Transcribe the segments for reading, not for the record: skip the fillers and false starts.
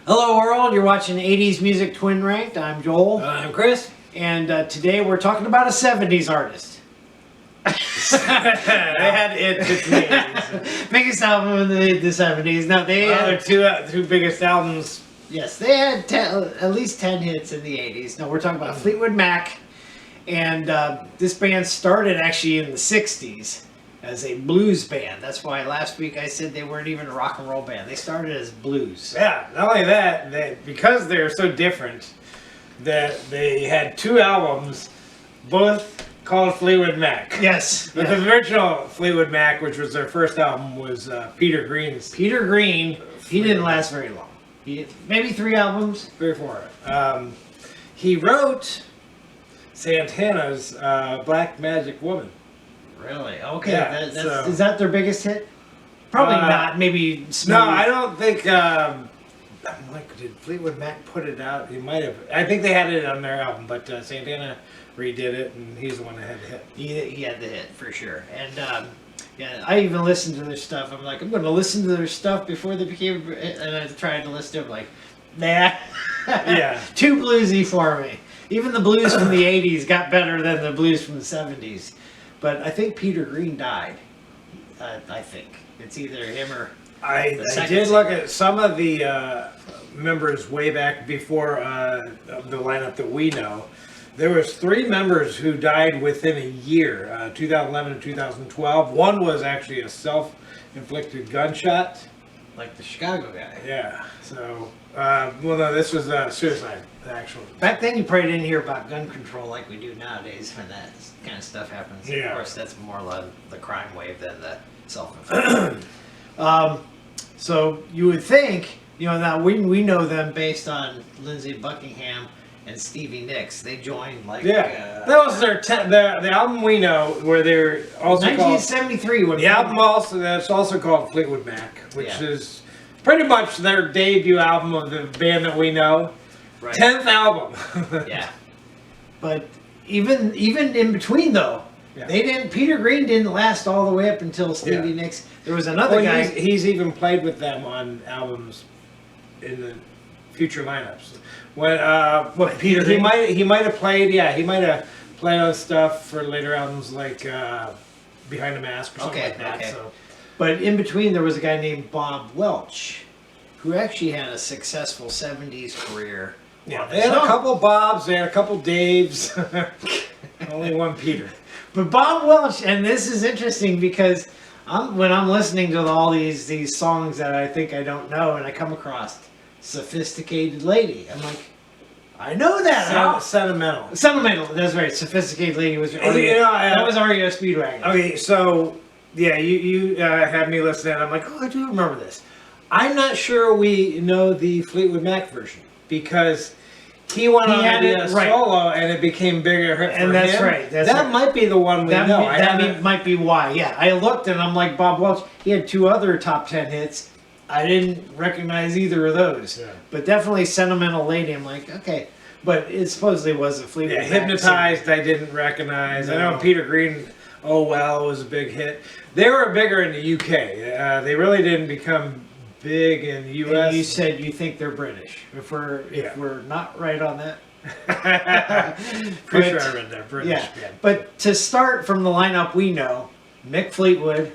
Hello world, you're watching 80s Music Twin Ranked. I'm Joel. I'm Chris. And today we're talking about a 70s artist. They had it to me. Biggest album in the 70s. Now they Their had, two biggest albums. yes, they had at least 10 hits in the 80s. Now we're talking about Fleetwood Mac. And this band started actually in the 60s as a blues band. That's why last week I said they weren't even a rock and roll band. They started as blues. Yeah, not only that, because they're so different, that they had two albums, both called Fleetwood Mac. Yes. But the original Fleetwood Mac, which was their first album, was Peter Green's. Peter Green, he didn't last very long. Maybe 3 albums. 3 or 4. He wrote Santana's Black Magic Woman. Really? Okay. Yeah, Is that their biggest hit? Probably not. Maybe Smooth. No, I don't think. I'm like, did Fleetwood Mac put it out? He might have. I think they had it on their album, but Santana redid it, and he's the one that had the hit. He had the hit for sure. And yeah, I even listened to their stuff. I'm like, I'm going to listen to their stuff before they became. And I tried to listen to them, like, nah. Yeah. Too bluesy for me. Even the blues from the 80s got better than the blues from the 70s. But I think Peter Green died. I think it's either him or I did look at some of the members way back before the lineup that we know. There was 3 members who died within a year, 2011 and 2012. One was actually a self-inflicted gunshot. like the Chicago guy. Yeah. So, well, no, this was suicide, actually. Back then, you probably didn't hear about gun control like we do nowadays when that kind of stuff happens. Yeah. Of course, that's more like the crime wave than the self-inflicted. So you would think, now we know them based on Lindsey Buckingham and Stevie Nicks. They joined like Yeah, that was the album we know where they're also 1973. called the album that's also called Fleetwood Mac, which Yeah. is pretty much their debut album of the band that we know. Right. 10th album. Yeah, but even in between though, Yeah. they didn't. Peter Green didn't last all the way up until Stevie Yeah. Nicks. There was another guy. He's even played with them on albums in the future lineups. When Peter he Green? might have played. Yeah, he might have played on stuff for later albums like Behind the Mask or something like that. Okay. So. But in between, there was a guy named Bob Welch, who actually had a successful '70s career. Yeah, they had a couple Bobs, they had a couple Daves, only one Peter. But Bob Welch, and this is interesting because when I'm listening to all these songs that I think I don't know, and I come across Sophisticated Lady, I'm like, I know that. Sentimental. Sentimental. That's right. Sophisticated Lady was that was REO Speedwagon. Okay, so yeah, you had me listen and I'm like, oh, I do remember this. I'm not sure we know the Fleetwood Mac version because he went on a solo and it became bigger for him. That's right. That might be the one we know. That might be why. Yeah, I looked and I'm like, Bob Welch. He had 2 other top 10 hits. I didn't recognize either of those. Yeah. But definitely Sentimental Lady. I'm like, okay. But it supposedly was a Fleetwood Mac. Hypnotized, I didn't recognize. No. I know Peter Green, Oh Well, was a big hit. They were bigger in the UK. They really didn't become big in the US. And you said you think they're British. If we're not right on that. Pretty sure I read that. British. Yeah. But to start from the lineup we know, Mick Fleetwood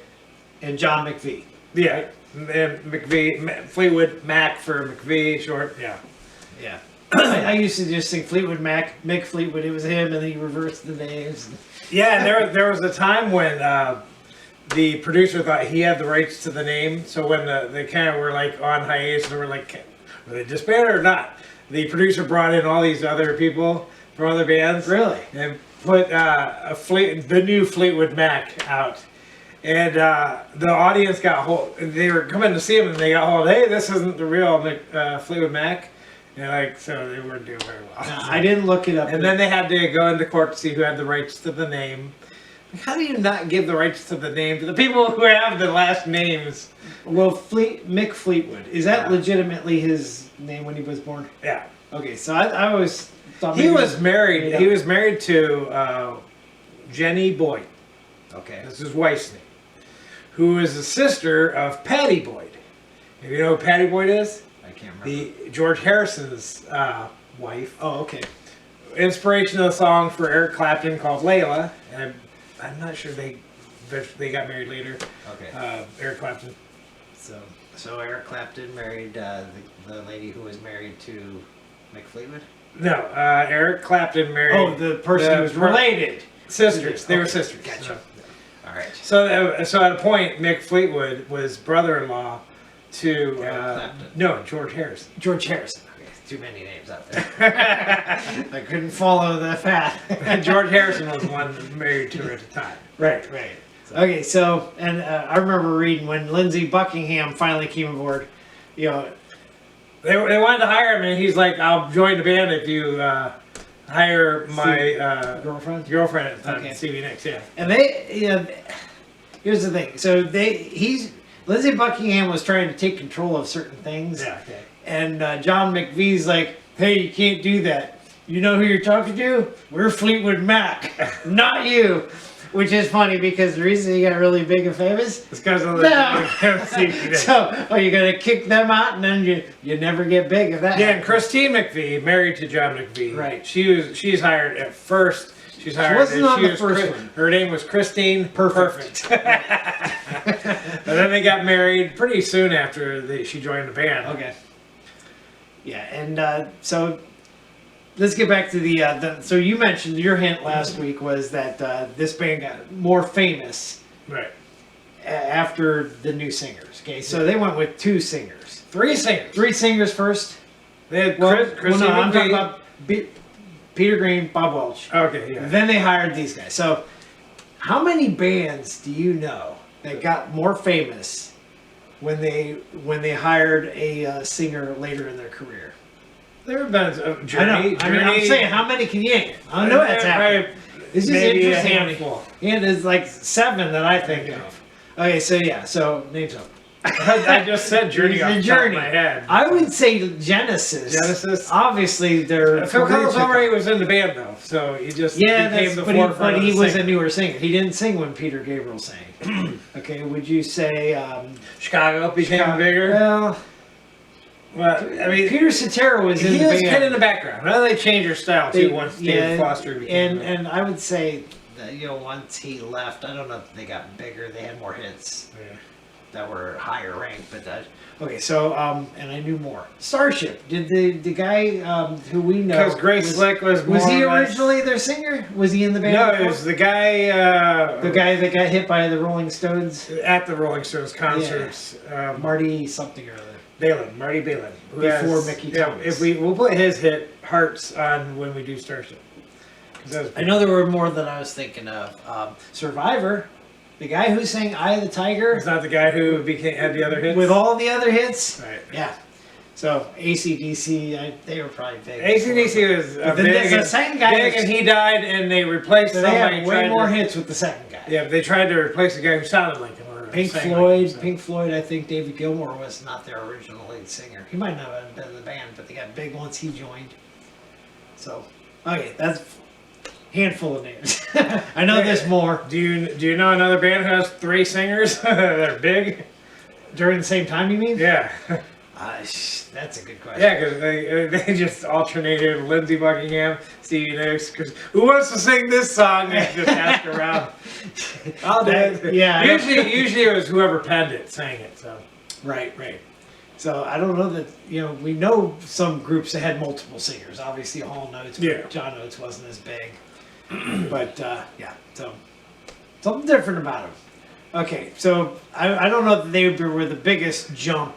and John McVie. Yeah. And McVie, Fleetwood Mac for McVie, short. Yeah. Yeah. I used to just think Fleetwood Mac, Mick Fleetwood, it was him, and then he reversed the names. Yeah, and there was a time when the producer thought he had the rights to the name, so when they kind of were like on hiatus, they were like, were they disbanded or not? The producer brought in all these other people from other bands. Really? And put the new Fleetwood Mac out. And the audience got hold. They were coming to see him, and they got hold. Hey, this isn't the real Fleetwood Mac, and so they weren't doing very well. No, I didn't look it up. And then they had to go into court to see who had the rights to the name. How do you not give the rights to the name to the people who have the last names? Well, Mick Fleetwood, is that legitimately his name when he was born? Yeah. Okay, so I always thought he was married. He was married to Jenny Boyd. Okay. That's his wife's name. Who is the sister of Patty Boyd. Do you know who Patty Boyd is? I I can't remember. George Harrison's wife. Oh, okay. Inspiration of the song for Eric Clapton called Layla, and I'm not sure they got married later. Okay. Eric Clapton. So Eric Clapton married the lady who was married to Mick Fleetwood? No, Eric Clapton married. Oh, the person who was related. Sisters. They were Okay, sisters. Gotcha. All right. So at a point, Mick Fleetwood was brother-in-law to Clapton. no, George Harrison. George Harrison. Okay, too many names out there. I couldn't follow the path. George Harrison was the one married to her at the time. Right. Okay, so, and I remember reading when Lindsey Buckingham finally came aboard, you know. They wanted to hire him, and he's like, "I'll join the band if you hire my girlfriend at the time, Okay. Stevie Nicks." Yeah. And here's the thing. So Lindsey Buckingham was trying to take control of certain things. Yeah. Okay. And John McVie's like, hey, you can't do that. You know who you're talking to? We're Fleetwood Mac, not you. Which is funny because the reason he got really big and famous. It's because of the So, are you gonna kick them out and then you never get big if that? Yeah, and Christine McVie, married to John McVie. Right. She's hired at first. She's hired. Wasn't on the first one. Her name was Christine Perfect. And then they got married pretty soon after she joined the band. Okay. Yeah, and so let's get back to the. So you mentioned your hint last week was that this band got more famous Right. After the new singers. Okay, so they went with two singers. Three singers First. They had no, Christine I'm talking McVie. about Peter Green, Bob Welch. Okay, yeah. Then they hired these guys. So, how many bands do you know that got more famous when they hired a singer later in their career? There have been Journey. I know. I mean, I'm saying, how many can you name? I know that's happening. This is maybe a interesting. handful. Yeah, there's like 7 that I think of. Okay, so yeah, so name some. I just said Journey off the top of my head. I would say Genesis. Obviously, they're. Phil Collins already was in the band though, so he just became the forefront. But he was a newer singer. He didn't sing when Peter Gabriel sang. Okay, would you say Chicago became bigger? Well, I mean, Peter Cetera was in the band. He was kind of in the background. Now they changed their style too once David Foster became. And I would say that once he left, I don't know if they got bigger. They had more hits. Yeah. That were higher ranked, but okay. So and I knew more. Starship. Did the guy who we know? Because Grace Slick was he originally their singer? Was he in the band? No, before? it was the guy. The guy that got hit by the Rolling Stones at the Rolling Stones concerts. Yeah. Marty something or other. Marty Balin. Before Mickey Thomas. If we'll put his hit Hearts on when we do Starship. I know there were more than I was thinking of. Survivor. The guy who sang "Eye of the Tiger." It's not the guy who had the other hits? With all the other hits? Right. Yeah. So, AC/DC, they were probably big. AC/DC was big, the second guy big and he died, and they replaced so somebody. They had way more hits with the second guy. Yeah, they tried to replace the guy who sounded like him. Pink Floyd, I think David Gilmour was not their original lead singer. He might not have been in the band, but they got big once he joined. So, okay, that's handful of names. I know there's more. Do you know another band who has 3 singers that are big? During the same time, you mean? Yeah. That's a good question. Yeah, because they just alternated Lindsey Buckingham, Stevie Nicks. Because who wants to sing this song? And just ask around. I'll do it. Yeah. Usually it was whoever penned it sang it. So. Right. So I don't know that we know some groups that had multiple singers. Obviously, Hall Notes. Yeah. John Oates wasn't as big. But yeah, so something different about them. Okay, so I don't know that they were the biggest jump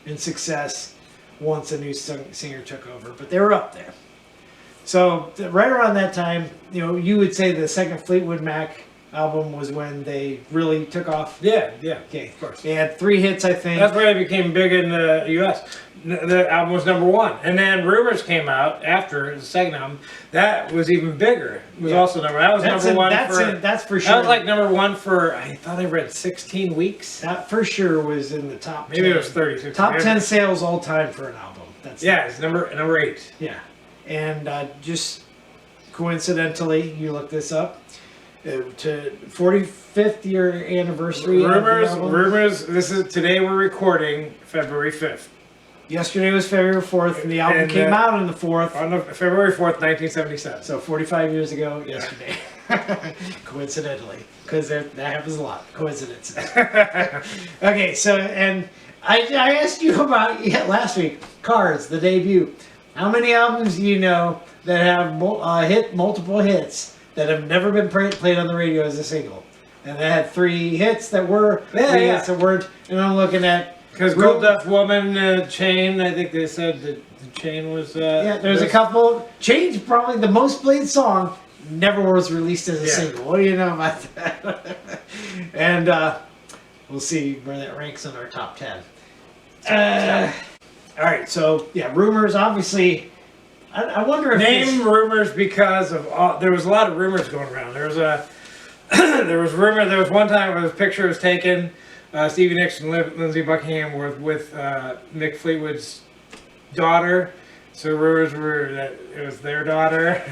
in success once a new singer took over, but they were up there. So right around that time, you would say the second Fleetwood Mac album was when they really took off. Yeah. Okay, of course. They had 3 hits, I think. That's why they became big in the U.S. The album was #1, and then Rumors came out after the second album. That was even bigger. It was also number. That was #1 That's for sure. That was like #1 for. I thought I read 16 weeks. That for sure was in the top. Maybe 10. It was 36. Top 10 sales all time for an album. It's number 8. Yeah, and just coincidentally, you look this up. To 45th year anniversary. Rumors. This is today. We're recording February 5th. Yesterday was February 4th, and the album came out on the 4th. On February 4th, 1977. So 45 years ago, yesterday. Coincidentally. Because that happens a lot. Coincidences. Okay, so, and I asked you about, last week, Cars, the debut. How many albums do you know that have multiple hits that have never been played on the radio as a single? And they had 3 hits that were, 3 hits that weren't, and I'm looking at... Because Gold Dust Woman, Chain, I think they said that the Chain was... yeah, there's a couple. Chain's probably the most played song, never was released as a single. What do you know about that? And we'll see where that ranks in our top 10. All right, so yeah, Rumors, obviously... I wonder if... Name Rumors because of... there was a lot of rumors going around. There was a... there was one time where the picture was taken... Stevie Nicks and Lindsey Buckingham were with Mick Fleetwood's daughter, so rumors were that it was their daughter.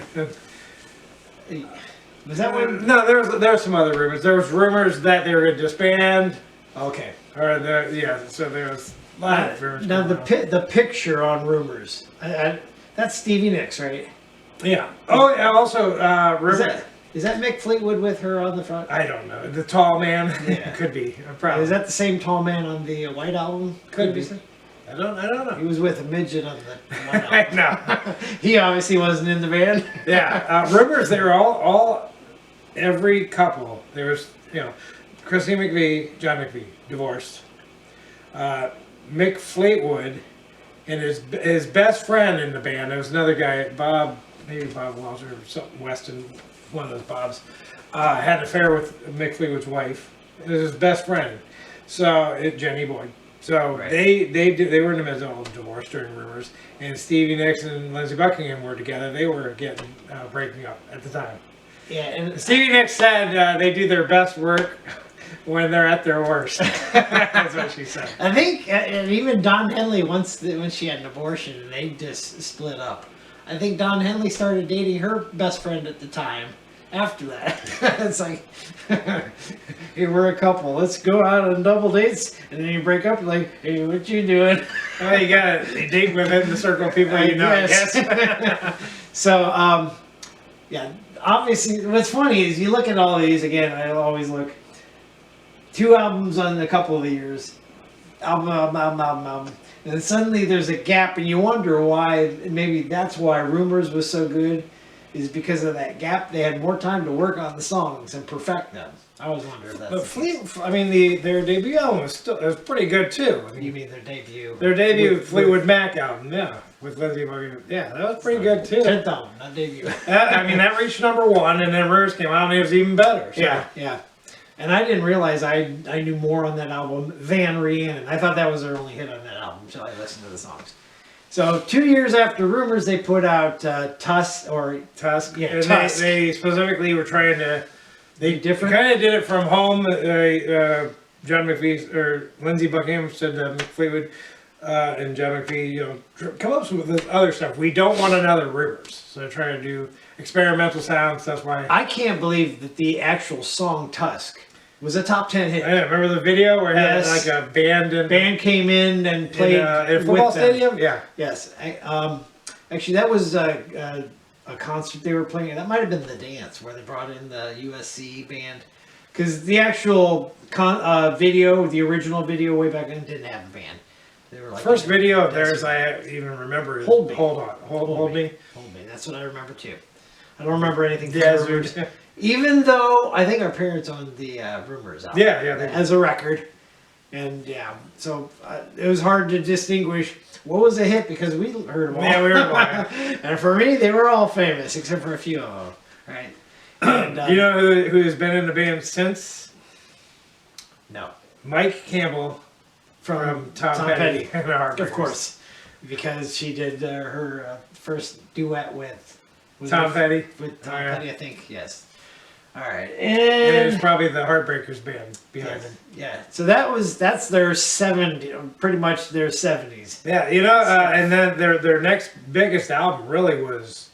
Was that one? No, there was some other rumors. There was rumors that they were going to disband. Okay. Or so there was a lot of rumors. Now the picture on Rumors, that's Stevie Nicks, right? Yeah. Oh, yeah. Also, rumors. Is that Mick Fleetwood with her on the front? I don't know. The tall man. Yeah. Could be. Probably. Is that the same tall man on the White Album? Could be. I don't know. He was with a midget on the White Album. No. He obviously wasn't in the band. Yeah. Rumors. They were all every couple. There was Christine McVie, John McVie, divorced. Mick Fleetwood and his best friend in the band. There was another guy, maybe Bob Wells or something, Weston. One of those Bobs, had an affair with Mick Fleetwood's wife. It was his best friend, Jenny Boyd. So right. they were in the middle of divorce during Rumors, and Stevie Nicks and Lindsey Buckingham were together. They were breaking up at the time. Yeah, and Stevie Nicks said they do their best work when they're at their worst. That's what she said. I think, and even Don Henley, when she had an abortion, and they just split up. I think Don Henley started dating her best friend at the time. After that, it's like, hey, we're a couple. Let's go out on double dates, and then you break up. You're like, hey, what you doing? Well, you gotta date within the circle of people you know. I guess. So, yeah. Obviously, what's funny is you look at all these again. I always look 2 albums on a couple of years, album. And then suddenly there's a gap, and you wonder why. Maybe that's why Rumors was so good, is because of that gap. They had more time to work on the songs and perfect them. I always wonder if that's. But their debut album was pretty good too. You mean their debut? Their debut Fleetwood Mac album, yeah, with Lindsey Buckingham. Yeah, that was pretty good too. 10th album, not debut. That reached #1, and then Rumors came out, and it was even better. So. Yeah. And I didn't realize I knew more on that album than Rhiannon. I thought that was their only hit on that album until I listened to the songs. So 2 years after Rumors, they put out Tusk. Yeah, and Tusk. They specifically were trying to. They different. Kind of did it from home. John McVie or Lindsey Buckingham said to Mick Fleetwood and John McVie, come up with this other stuff. We don't want another Rumors. So they're trying to do experimental sounds. That's why. I can't believe that the actual song Tusk was a top 10 hit. I remember the video where it had like a band band came in and played in a football stadium. Yeah. Yes. Actually, that was a concert they were playing. That might have been the dance where they brought in the USC band, because the actual video, the original video way back then, didn't have a band. They were like first video of theirs I even remember is Hold Me. Hold Me. Hold Me. That's what I remember too. I don't remember anything. Desert. Even though I think our parents owned the Rumors album. Yeah, as a record. And yeah, so it was hard to distinguish what was a hit because we heard them all. Yeah, we heard them all. And for me, they were all famous except for a few of them, right? And, you know who has been in the band since? No. Mike Campbell from Tom Petty and the Heartbreakers. Of course, because she did her first duet with Tom Petty. With Tom Petty, I think, yes. All right, and it was probably the Heartbreakers band behind it. Yeah, so that's their 70s, pretty much their 70s. Yeah, and then their next biggest album really was,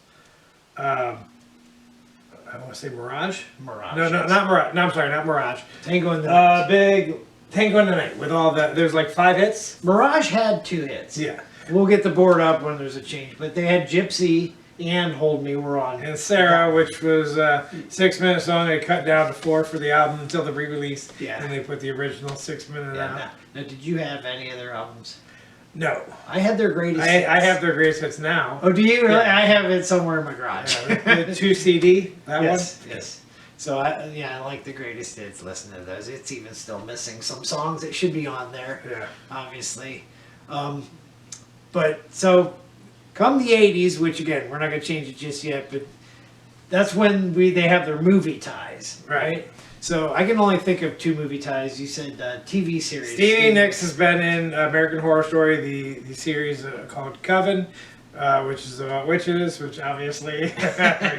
I want to say Mirage. Mirage. No, not Mirage. No, I'm sorry, not Mirage. Tango in the Night. Big Tango in the Night with all the, there's like 5 hits. Mirage had 2 hits. Yeah. We'll get the board up when there's a change, but they had Gypsy and Hold Me were on. And Sarah, which was 6 minutes long, they cut down to 4 for the album until the re-release. Yeah. And they put the original 6 minute Yeah, out. now, did you have any of their albums? No. I had their greatest I hits. have their greatest hits now. Oh, do you? Really? Yeah. I have it somewhere in my garage. Yeah, the 2 CD, that Yes, one? yes. So I like the greatest hits. Listen to those. It's even still missing some songs that should be on there. Yeah. Obviously, but so come the '80s, which again we're not going to change it just yet, but that's when they have their movie ties, right? So I can only think of 2 movie ties. You said TV series. Stevie Nicks has been in American Horror Story, the series called Coven, which is about witches, which obviously we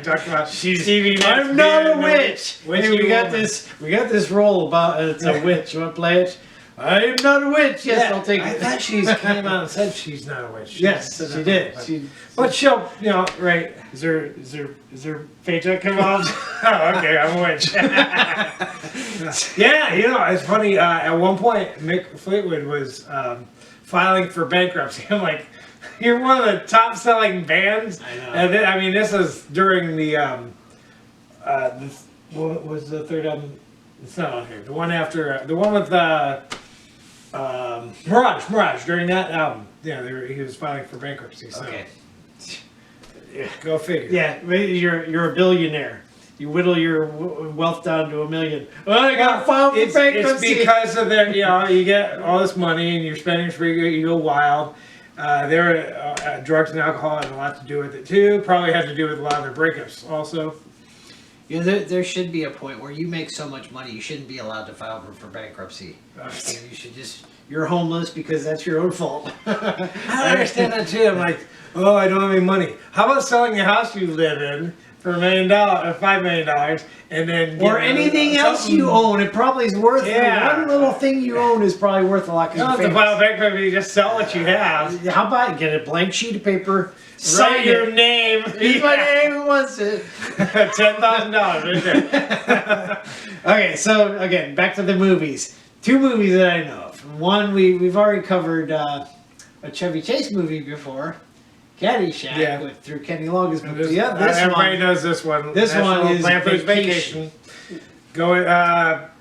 talked about. Stevie Nicks. I'm not a being witch. Hey, we got this role about it's a witch. You want to play it? I am not a witch. Yes, I'll take it. I thought she's came out and said she's not a witch. Yes, she did. But she'll, right? Is there paycheck involved? Oh, okay, I'm a witch. Yeah, it's funny. At one point, Mick Fleetwood was filing for bankruptcy. I'm like, you're one of the top-selling bands. I know. And then, I mean, this is during the what was the third album? It's not on here. The one after the one with Mirage. During that album, he was filing for bankruptcy. So. Okay. Go figure. Yeah, you're a billionaire. You whittle your wealth down to $1 million. Oh, I got filed for bankruptcy. It's because of their, you get all this money and you're spending free, you go wild. Drugs and alcohol had a lot to do with it too. Probably had to do with a lot of their breakups also. There should be a point where you make so much money, you shouldn't be allowed to file for bankruptcy. You should you're homeless because that's your own fault. I understand that too. I'm like, oh, I don't have any money. How about selling the house you live in for $5 million, and then or anything else you own? It probably is worth. Yeah. One little thing you own is probably worth a lot. You don't have to file bankruptcy. Just sell what you have. How about get a blank sheet of paper, Write your name. Here's my name. Who wants it? $10,000 right there. Okay, so again, back to the movies. 2 movies that I know of. One, we've already covered a Chevy Chase movie before, Caddyshack, through Kenny Loggins. Everybody knows this one. This one is Lampoon's Vacation. Going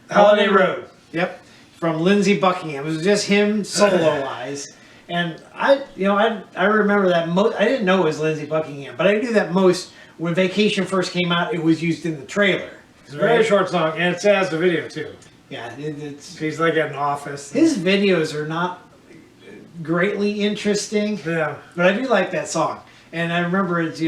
Holiday Road. Yep, from Lindsey Buckingham. It was just him solo-wise. And I remember that most. I didn't know it was Lindsey Buckingham, but I knew that most when Vacation first came out, it was used in the trailer. It's a very short song, and it has the video too. Yeah, it's. He's like at an office. His videos are not greatly interesting. Yeah, but I do like that song. And I remember it's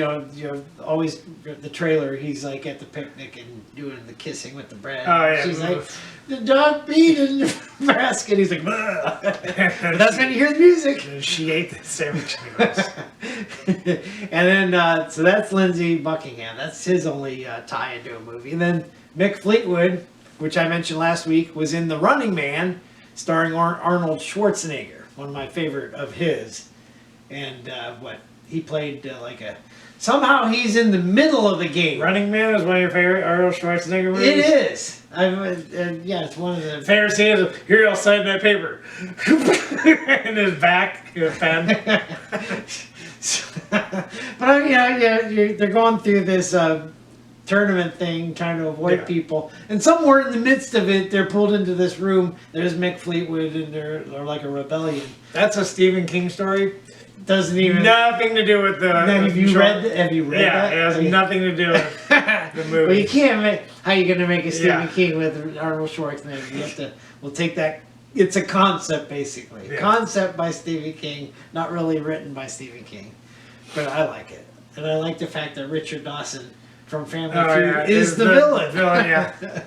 always the trailer. He's like at the picnic and doing the kissing with the bread. Oh yeah. She's like, the dog peed in the basket. He's like, but that's when you hear the music. And she ate the sandwich. And then so that's Lindsey Buckingham. That's his only tie into a movie. And then Mick Fleetwood, which I mentioned last week, was in The Running Man, starring Arnold Schwarzenegger. One of my favorite of his. And he played somehow he's in the middle of the game. Running Man is one of your favorite Arnold Schwarzenegger movies? It is. It's one of the favorite scenes. Here, I'll sign that paper. In his back, pen. But they're going through this tournament thing, trying to avoid people, and somewhere in the midst of it, they're pulled into this room. There's Mick Fleetwood, and they're like a rebellion. That's a Stephen King story. Doesn't even nothing to do with the. Have you read that? Yeah, it has nothing to do with the movie. Well, you can't. How are you going to make a Stephen King with Arnold Schwarzenegger? You have to. We'll take that. It's a concept, basically. Yeah. Concept by Stephen King, not really written by Stephen King, but I like it, and I like the fact that Richard Dawson from Family Feud is the villain. Yeah.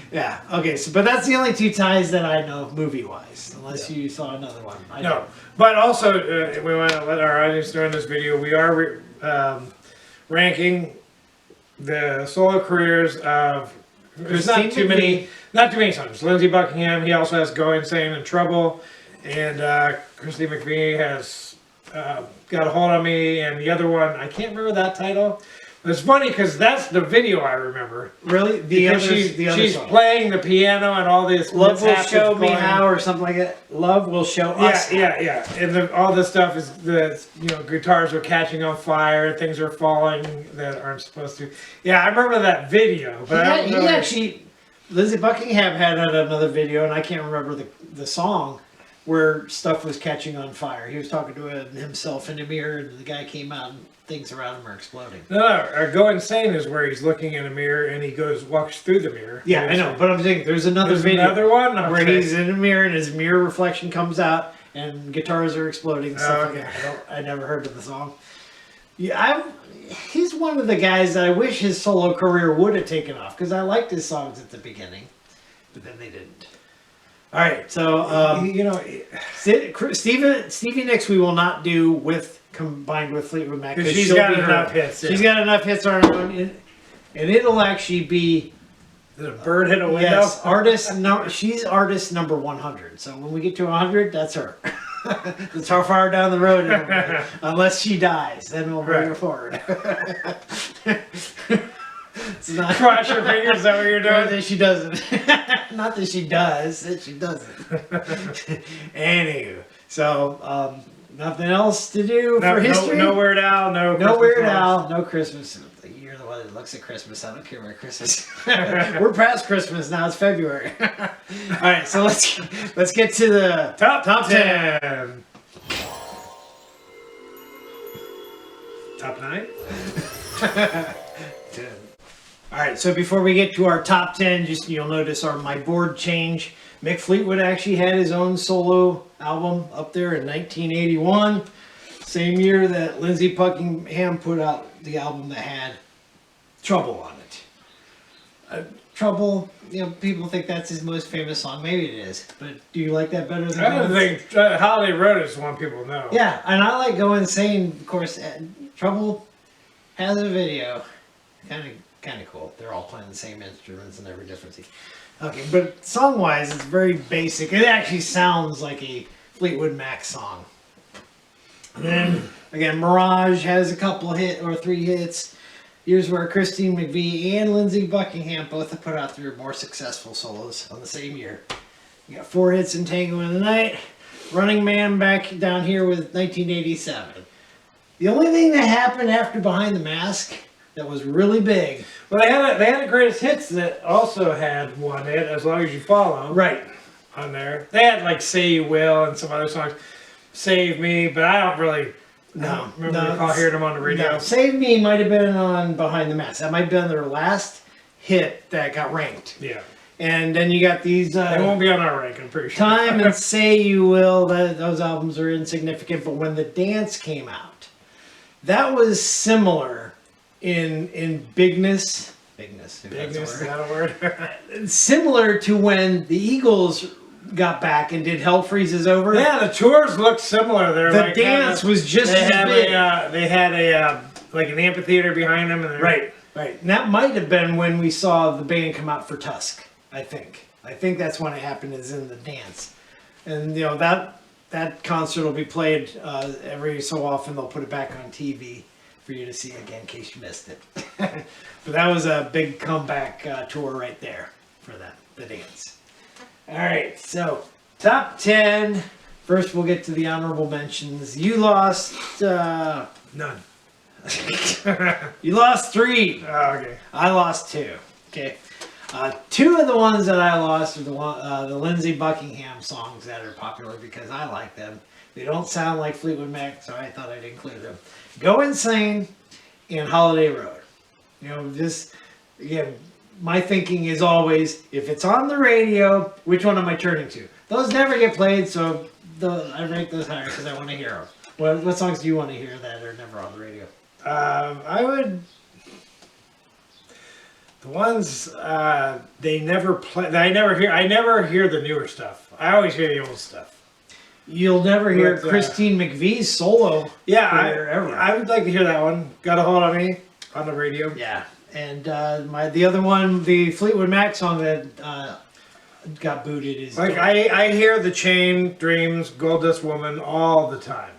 Yeah. Okay. So, but that's the only 2 ties that I know movie-wise, unless you saw another one. No. But also, we want to let our audience know in this video, we are ranking the solo careers of. There's not too many songs. Lindsey Buckingham. He also has "Go Insane and Trouble," and Christine McVie has "Got a Hold on Me," and the other one I can't remember that title. It's funny because that's the video I remember. Really? Because she's song. playing the piano and all this. Love will mishaps show me going- how, or something like that. Love will show us. Yeah. And all this stuff is guitars are catching on fire, things are falling that aren't supposed to. Yeah, I remember that video, but He actually, Lindsey Buckingham had another video, and I can't remember the song, where stuff was catching on fire. He was talking to himself in a mirror, and the guy came out, and things around him are exploding. No, Go Insane is where he's looking in a mirror and he walks through the mirror. Yeah, I know, but I'm saying there's another video another one where he's in a mirror and his mirror reflection comes out and guitars are exploding and stuff like that. I never heard of the song. Yeah, he's one of the guys that I wish his solo career would have taken off, because I liked his songs at the beginning, but then they didn't. All right, so Stevie Nicks we will not do combined with Fleetwood Mac, because she's got enough hits. She's got enough hits on her own, and it'll actually be. Did a bird hit a window? Yes, she's artist number 100. So when we get to 100, that's her. That's how far down the road it'll be. Unless she dies, then we'll bring her forward. It's not Cross your fingers, is that what you're doing? that she doesn't. Not that she does, that she doesn't. Anywho, so nothing else to do for history? No Weird Al, No Weird Al, no Christmas. You're the one that looks at Christmas. I don't care about Christmas. We're past Christmas now. It's February. All right, so let's get to the Top 10. Top 9? 10. All right, so before we get to our top 10, just you'll notice my board change. Mick Fleetwood actually had his own solo album up there in 1981, same year that Lindsey Buckingham put out the album that had Trouble on it. Trouble, people think that's his most famous song. Maybe it is, but do you like that better than? I don't think Holiday Road is one people know. Yeah, and I like Go Insane. Of course, Trouble has a video, kind of cool. They're all playing the same instruments and every difference. Okay, but song-wise, it's very basic. It actually sounds like a Fleetwood Mac song. And then again, Mirage has a couple 3 hits. Here's where Christine McVie and Lindsey Buckingham both have put out their more successful solos on the same year. You got 4 hits in Tango in the Night. Running Man back down here with 1987. The only thing that happened after Behind the Mask that was really big. Well, they had a greatest hits that also had one hit, As Long as You Follow. Right. On there. They had like Say You Will and some other songs. Save Me, but I don't really recall hearing them on the radio. No, Save Me might have been on Behind the Mask. That might have been their last hit that got ranked. Yeah. And then you got these... they won't be on our rank, I'm pretty sure. Time and Say You Will, those albums are insignificant, but when The Dance came out, that was similar in bigness. Bigness, is that a word? Similar to when the Eagles got back and did Hell Freezes Over. Yeah, the tours looked similar. The Dance was just as big. They had like an amphitheater behind them. And right. And that might have been when we saw the band come out for Tusk, I think. I think that's when it happened, is in The Dance. And, that concert will be played every so often. They'll put it back on TV for you to see again in case you missed it. But that was a big comeback tour right there for The Dance. All right, so top 10. First, we'll get to the honorable mentions. You lost none. You lost 3. Oh, okay. I lost 2. Okay. 2 of the ones that I lost are the Lindsey Buckingham songs that are popular because I like them. They don't sound like Fleetwood Mac, so I thought I'd include them. Go Insane and Holiday Road. Again, my thinking is always, if it's on the radio, which one am I turning to? Those never get played, so I rank those higher because I want to hear them. What songs do you want to hear that are never on the radio? I would... The ones they never play, I never hear the newer stuff. I always hear the old stuff. You'll never hear Christine McVie's solo. Yeah, I would like to hear that one. Got a Hold on Me on the radio. Yeah, and the other one, the Fleetwood Mac song that got booted is like I hear The Chain, Dreams, Gold Dust Woman all the time.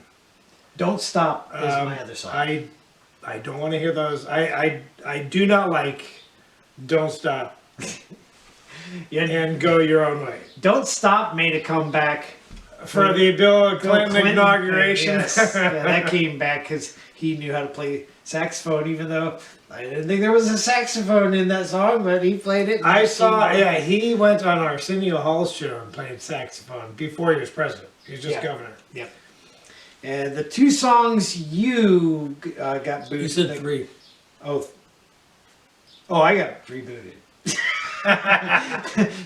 Don't Stop is my other song. I I don't want to hear those. I do not like Don't Stop and Go Your Own Way. Don't Stop made a comeback For the Bill Clinton inauguration. Yes. Yeah, that came back because he knew how to play saxophone, even though I didn't think there was a saxophone in that song, but he played it. I saw, he went on Arsenio Hall's show and played saxophone before he was president. He was just governor. Yep. And the two songs you got booted. You said 3. Oh, I got 3 booted.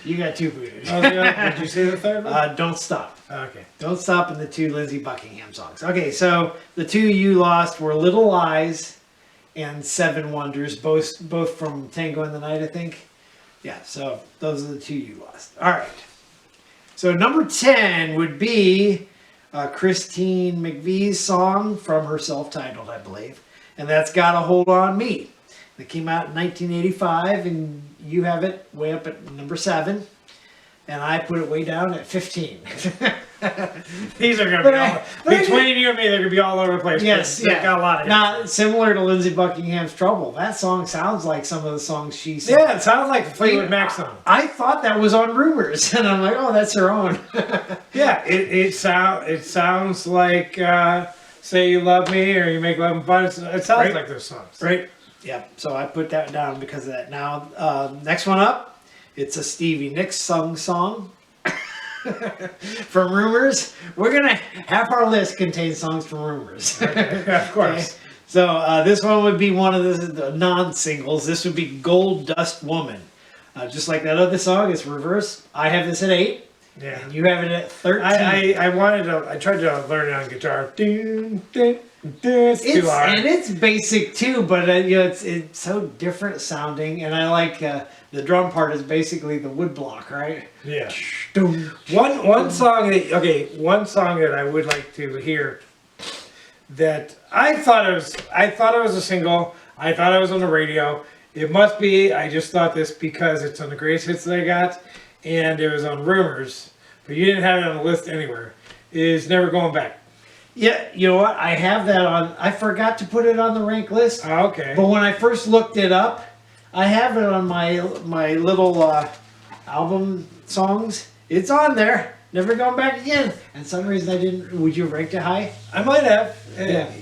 You got 2 booted. Oh, did you say the third one? Don't Stop. Okay. Don't Stop and the 2 Lindsey Buckingham songs. Okay, so the 2 you lost were Little Lies and 7 Wonders, both from Tango in the Night, I think. Yeah, so those are the 2 you lost. All right. So number 10 would be Christine McVie's song from her self-titled, I believe. And that's Got a Hold on Me. It came out in 1985, and you have it way up at number 7. And I put it way down at 15. These are going to be between you and me, they're going to be all over the place. Yes, They've got a lot of Not similar to Lindsey Buckingham's Trouble. That song sounds like some of the songs she sang. Yeah, it sounds like a Fleetwood Mac song. I thought that was on Rumors, and I'm like, oh, that's her own. Yeah, it sounds like Say You Love Me or You Make Love and Fun. It sounds Right. like those songs. Right? Yeah, so I put that down because of that. Now, next one up, it's a Stevie Nicks sung song. From Rumors. We're going to, half our list contains songs from Rumors. Okay, of course. Okay. So this one would be one of the non-singles. This would be Gold Dust Woman. Just like that other song, it's reverse. I have this at 8. Yeah. And you have it at 13. I tried to learn it on guitar. It's too hard. And it's basic too, but it's so different sounding. And I like the drum part is basically the wood block, right? Yeah. One song that I would like to hear that I thought it was a single. I thought it was on the radio. It must be. I just thought this because it's on the greatest hits that I got, and it was on Rumors, but you didn't have it on the list anywhere. Is Never Going Back. Yeah, you know what? I have that on. I forgot to put it on the rank list. Oh, okay. But when I first looked it up, I have it on my little album songs. It's on there. Never Going Back Again. And some reason I didn't. Would you rank it high? I might have. Yeah.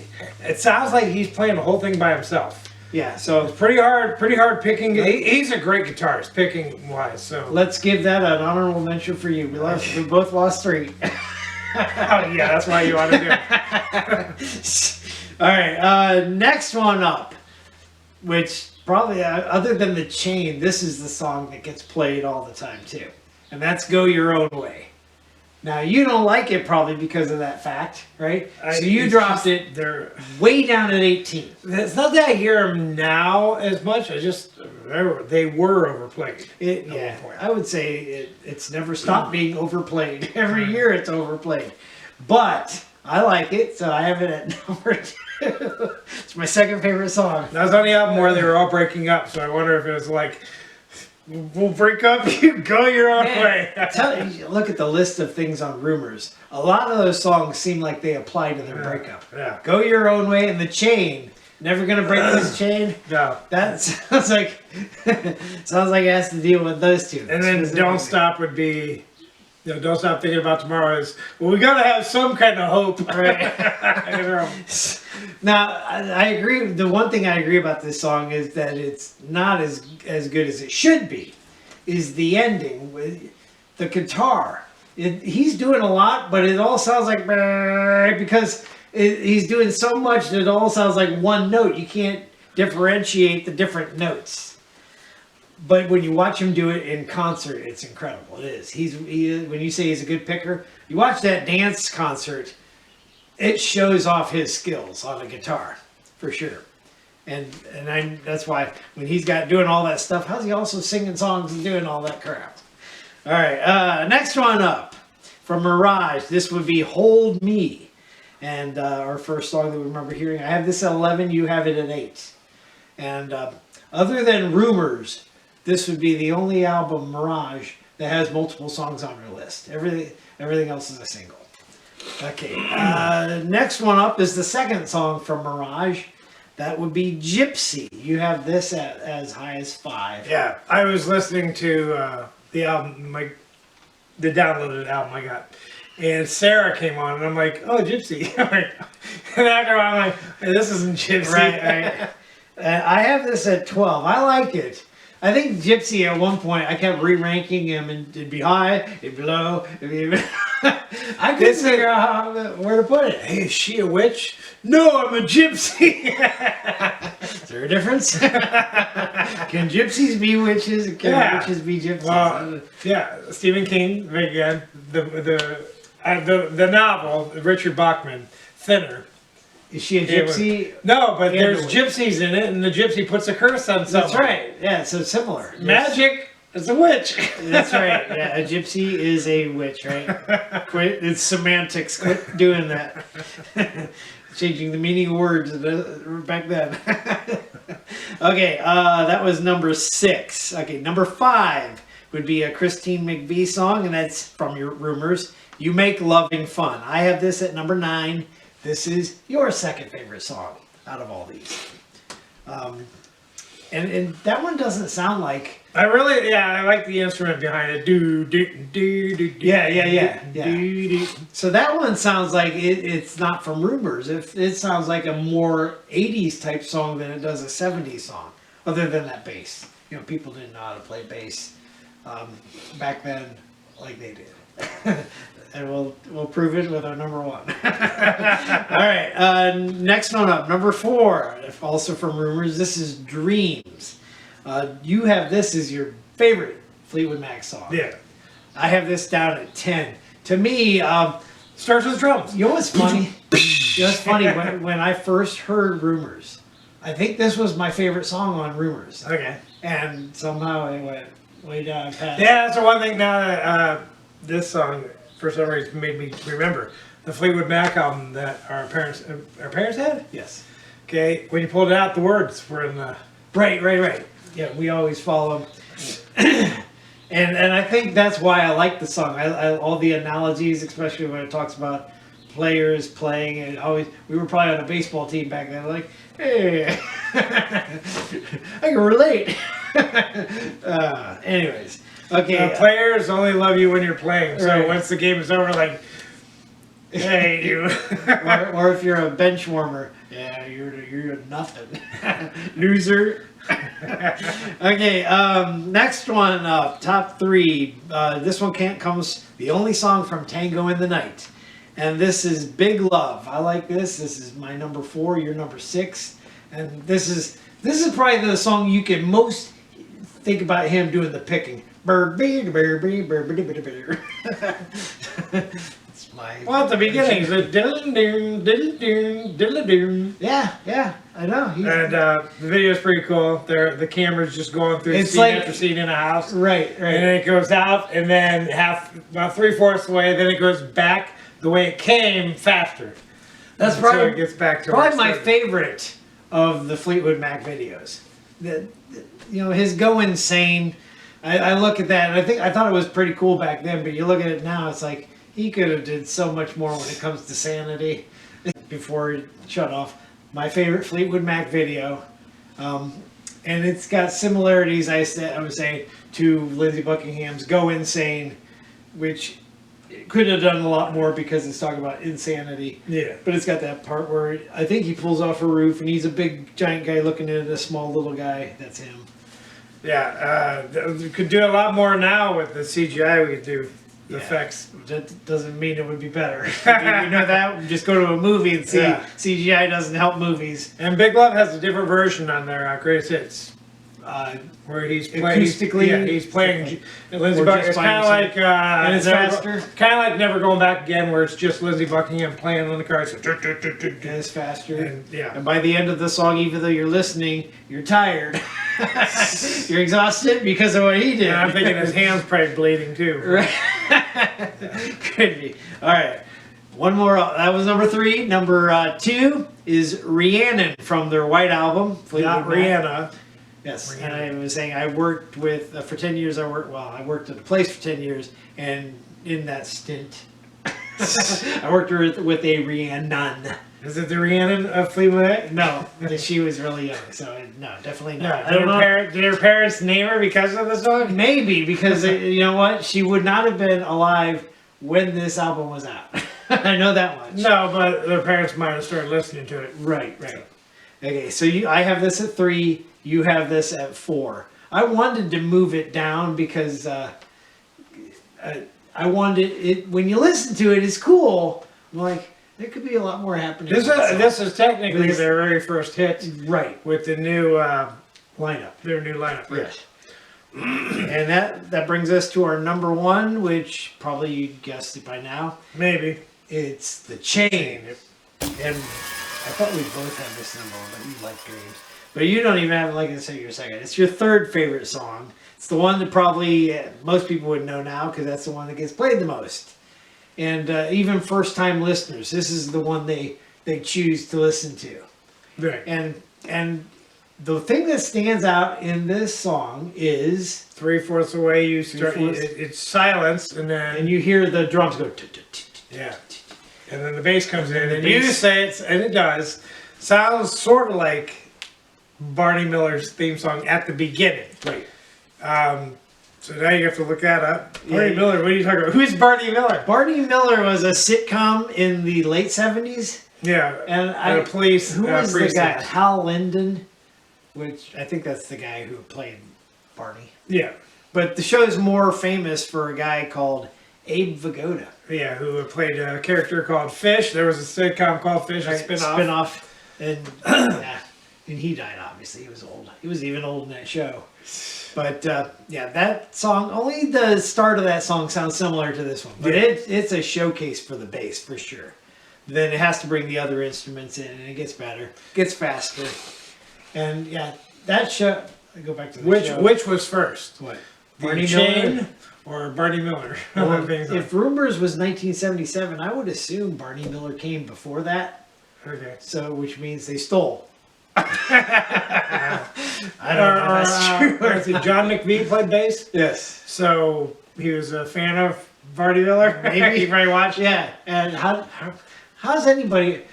It sounds like he's playing the whole thing by himself. Yeah. So It's pretty hard picking. He's a great guitarist, picking wise. So let's give that an honorable mention for you. We both lost 3. oh yeah, that's why you want to do it. All right. Next one up, which probably other than The Chain, this is the song that gets played all the time too, and that's Go Your Own Way. Now you don't like it probably because of that fact, right? So you dropped it. They're Way down at 18. It's not that I hear them now as much. They were overplayed. at Yeah, one point. I would say it's never stopped being overplayed. Every year it's overplayed. But I like it, so I have it at number 2. It's my second favorite song. That was on the album where they were all breaking up. So I wonder if it was like, we'll break up, you go your own way. Look at the list of things on Rumors. A lot of those songs seem like they apply to their breakup. Yeah. Go Your Own Way and The Chain. Never Gonna Break This Chain. No. That sounds like it has to deal with those two. And then Don't Stop would be, Don't Stop Thinking About Tomorrow is, well, we got to have some kind of hope. Right. You know? Now, I agree. The one thing I agree about this song is that it's not as good as it should be. Is the ending with the guitar? He's doing a lot, but it all sounds like because he's doing so much that it all sounds like one note. You can't differentiate the different notes. But when you watch him do it in concert, it's incredible. It is. When you say he's a good picker, you watch that dance concert. It shows off his skills on the guitar, for sure. And that's why when he's doing all that stuff, how's he also singing songs and doing all that crap? All right, next one up from Mirage. This would be Hold Me. And our first song that we remember hearing. I have this at 11, you have it at 8. And other than Rumors, this would be the only album, Mirage, that has multiple songs on our list. Everything else is a single. Okay, next one up is the second song from Mirage. That would be Gypsy. You have this at as high as 5. Yeah, I was listening to the album, the downloaded album I got, and Sarah came on, and I'm like, oh, Gypsy. And after a while, I'm like, hey, this isn't Gypsy. Right. I have this at 12. I like it. I think Gypsy at one point, I kept re-ranking him, and it'd be high, it'd be low, it'd be... I couldn't figure out where to put it. Hey, is she a witch? No, I'm a gypsy. Is there a difference? Can gypsies be witches? And can witches be gypsies? Well, yeah, Stephen King, again, the novel, Richard Bachman, Thinner. Is she a gypsy? No, but there's gypsies in it, and the gypsy puts a curse on someone. That's right. Yeah, so similar. Magic is a witch. That's right. Yeah, a gypsy is a witch, right? Quit. It's semantics. Quit doing that. Changing the meaning of words back then. Okay, that was number 6. Okay, number 5 would be a Christine McVie song, and that's from your Rumors. You Make Loving Fun. I have this at number 9. This is your second favorite song out of all these. And that one doesn't sound like... I like the instrument behind it. Do, do, do, do, do. Yeah. Do, do. So that one sounds like it's not from Rumors. It sounds like a more 80s type song than it does a 70s song, other than that bass. You know, people didn't know how to play bass back then like they did. And we'll prove it with our number 1. All right, next one up, number 4, also from Rumors. This is Dreams. You have this as your favorite Fleetwood Mac song. Yeah. I have this down at 10. To me, starts with drums. you know what's funny? Just funny, when I first heard Rumors, I think this was my favorite song on Rumors. Okay. And somehow it went way down past. Yeah, that's the one thing now that this song, for some reason, made me remember the Fleetwood Mac album that our parents had. Yes. Okay, when you pulled it out, the words were in the... Right. Yeah, we always follow them. and I think that's why I like the song. I all the analogies, especially when it talks about players playing, and always we were probably on a baseball team back then. Like, hey, I can relate. Anyways, okay. Players only love you when you're playing. So Right. once the game is over, like, hey, you. or if you're a bench warmer, yeah, you're nothing, loser. Okay, next one up, top 3. This one comes the only song from Tango in the Night, and this is Big Love. I like this. This is my number 4. Your number 6, and this is probably the song you can most think about him doing the picking. It's my... Well, at the beginning, it's a diddle-doom, diddle-doom, diddle-doom. Yeah, I know. And the video is pretty cool. The camera's just going through It's scene like- after scene in a house. Right. And then it goes out, and then about 3/4 the way, then it goes back the way it came, faster. That's Until probably it gets back to probably where it my started. favorite of the Fleetwood Mac videos. His Go Insane. I look at that, and I thought it was pretty cool back then. But you look at it now, it's like he could have did so much more when it comes to sanity. Before it shut off, my favorite Fleetwood Mac video, and it's got similarities. I was saying to Lindsey Buckingham's Go Insane, which could have done a lot more because it's talking about insanity. Yeah. But it's got that part where I think he pulls off a roof and he's a big giant guy looking at a small little guy. That's him. Yeah, we could do a lot more now with the CGI we could do. The Yeah. effects. That doesn't mean it would be better. You know that? Just go to a movie and see. Yeah. CGI doesn't help movies. And Big Love has a different version on their greatest hits. Where he's playing Acoustically? he's playing Lindsey Or Buckingham. just It's kind of playing like and it's faster? Kind of like Never Going Back Again, where it's just Lindsey Buckingham playing on the car. So, And it's faster. And, yeah. And by the end of the song, even though you're listening, you're tired. You're exhausted because of what he did. And I'm thinking his hand's probably bleeding too. Right. Could be. All right. One more. That was number 3. Number 2 is Rhiannon from their White Album. Not Fleetwood Mac. Rihanna. Yes. Rhiannon. And I was saying I worked with, for 10 years, I worked at a place for 10 years. And in that stint, I worked with a Rhiannon. Is it the Rhiannon of Fleetwood Mac? No, she was really young, so no, definitely No. not. I don't know. Did her parents name her because of the song? Maybe because you know what, she would not have been alive when this album was out. I know that much. No, but their parents might have started listening to it. Right. Okay, so I have this at 3. You have this at 4. I wanted to move it down because I wanted it. When you listen to it, it's cool. I'm like, there could be a lot more happening. This is technically their very first hit, right, with the new lineup. Their new lineup. Yes. And that brings us to our number 1, which probably you guessed it by now. Maybe. It's The Chain. And I thought we both had this number 1, but you like Dreams. But you don't even have it, like I said, your second. It's your 3rd favorite song. It's the one that probably most people would know now because that's the one that gets played the most. And even first-time listeners, this is the one they choose to listen to. Right. And the thing that stands out in this song is 3/4 away. You start. It's silence, and you hear the drums go. Yeah. And then the bass comes in, and you say it, and it does. Sounds sort of like Barney Miller's theme song at the beginning. Right. So now you have to look that up. Barney Miller, what are you talking about? Who's Barney Miller? Barney Miller was a sitcom in the late 70s. Yeah. And police. Who was the guy? Hal Linden, which I think that's the guy who played Barney. Yeah. But the show is more famous for a guy called Abe Vigoda. Yeah, who played a character called Fish. There was a sitcom called Fish, a spinoff. And and he died, obviously. He was old. He was even old in that show. But that song, only the start of that song sounds similar to this one. But it's a showcase for the bass, for sure. Then it has to bring the other instruments in, and it gets better, gets faster. And that show, I go back to the show. Which was first? What? Barney Chain or Barney Miller? Well, if Rumors was 1977, I would assume Barney Miller came before that. Okay. So, which means they stole. I don't know if that's true. Is it John McVie played bass? Yes. So he was a fan of Barney Miller? Maybe. You probably watched? Yeah. And how's anybody...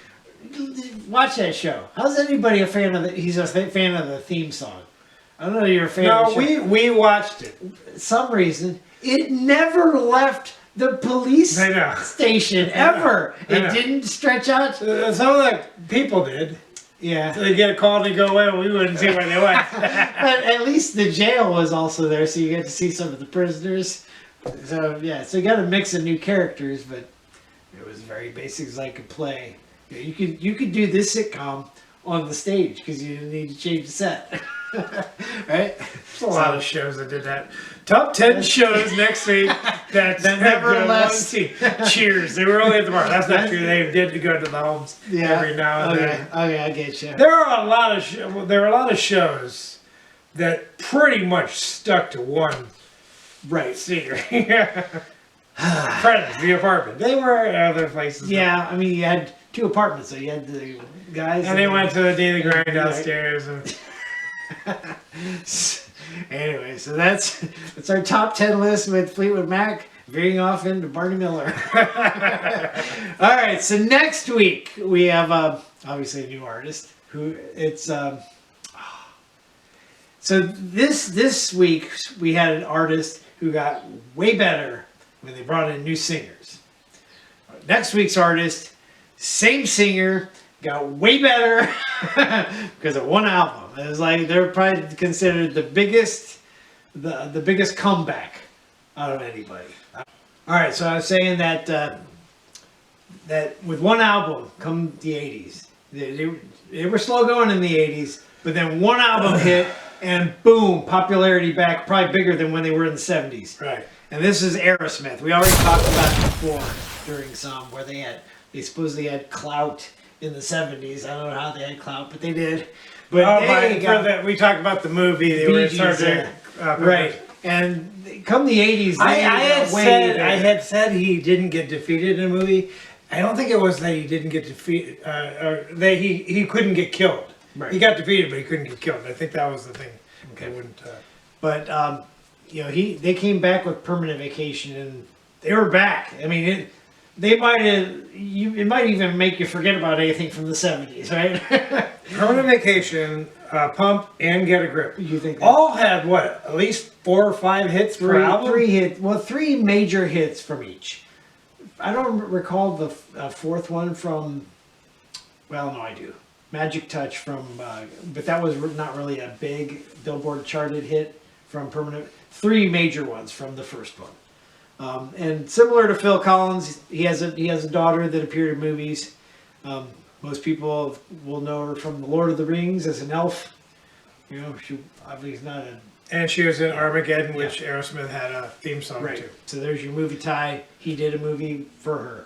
Watch that show. How's anybody a fan of he's a fan of the theme song? I don't know you're a fan of the show. No, we watched it. For some reason, it never left the police station ever. It didn't stretch out. Some of the people did. Yeah. So they get a call and they go away, we wouldn't see where they went. But at least the jail was also there, so you get to see some of the prisoners. So, so you got a mix of new characters, but it was very basic as I could play. You could do this sitcom on the stage because you didn't need to change the set. Right? There's a lot of shows that did that. Top 10 shows next week that never left. Cheers. They were only at the bar. That's not true. They did go to the homes every now and then. Okay, I get you. There are a lot of shows that pretty much stuck to one singer. Friends, the apartment. They were other places. Yeah, I mean you had 2 apartments, so you had the guys. And they went to the daily grind downstairs. Anyway, so that's our top 10 list with Fleetwood Mac veering off into Barney Miller. All right, so next week we have obviously a new artist who it's so this week we had an artist who got way better when they brought in new singers. Next week's artist, same singer, got way better because of one album. It was like they're probably considered the biggest comeback out of anybody. All right, so I was saying that that with one album, come the '80s, they were slow going in the '80s, but then one album hit and boom, popularity back, probably bigger than when they were in the '70s. Right. And this is Aerosmith. We already talked about it before during some where they supposedly had clout in the '70s. I don't know how they had clout, but they did. But we talked about the movie. They were starting right. And come the '80s, I had said he didn't get defeated in a movie. I don't think it was that he didn't get defeated, or that he couldn't get killed. Right. He got defeated, but he couldn't get killed. I think that was the thing. Okay. They wouldn't. But they came back with Permanent Vacation, and they were back. I mean, they might have. It might even make you forget about anything from the 70s, right? Permanent Vacation, Pump, and Get a Grip. You think All had what? At least 4 or 5 hits per album. Three major hits from each. I don't recall the fourth one from. Well, no, I do. Magic Touch from, but that was not really a big Billboard charted hit from Permanent. 3 major ones from the first one. And similar to Phil Collins, he has a daughter that appeared in movies. Most people will know her from The Lord of the Rings as an elf. You know, she obviously is not a... And she was in Armageddon, which Aerosmith had a theme song to. So there's your movie tie. He did a movie for her.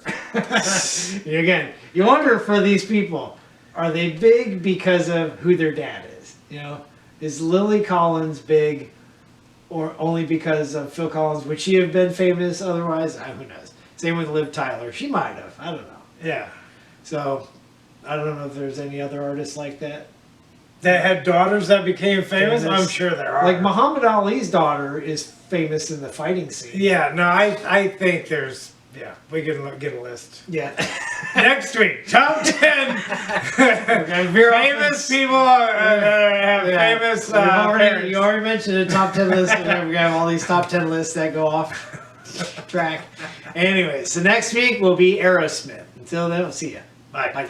And again, you wonder for these people, are they big because of who their dad is? You know, is Lily Collins big or only because of Phil Collins? Would she have been famous otherwise? Who knows? Same with Liv Tyler. She might have. I don't know. Yeah. So I don't know if there's any other artists like that. That had daughters that became famous? I'm sure there are. Like Muhammad Ali's daughter is famous in the fighting scene. Yeah, no, I think there's, we can get a list. Yeah. Next week, top 10 famous people have famous you already mentioned a top 10 list, and we have all these top 10 lists that go off track. Anyway, so next week will be Aerosmith. Until then, we'll see you. Bye. Bye.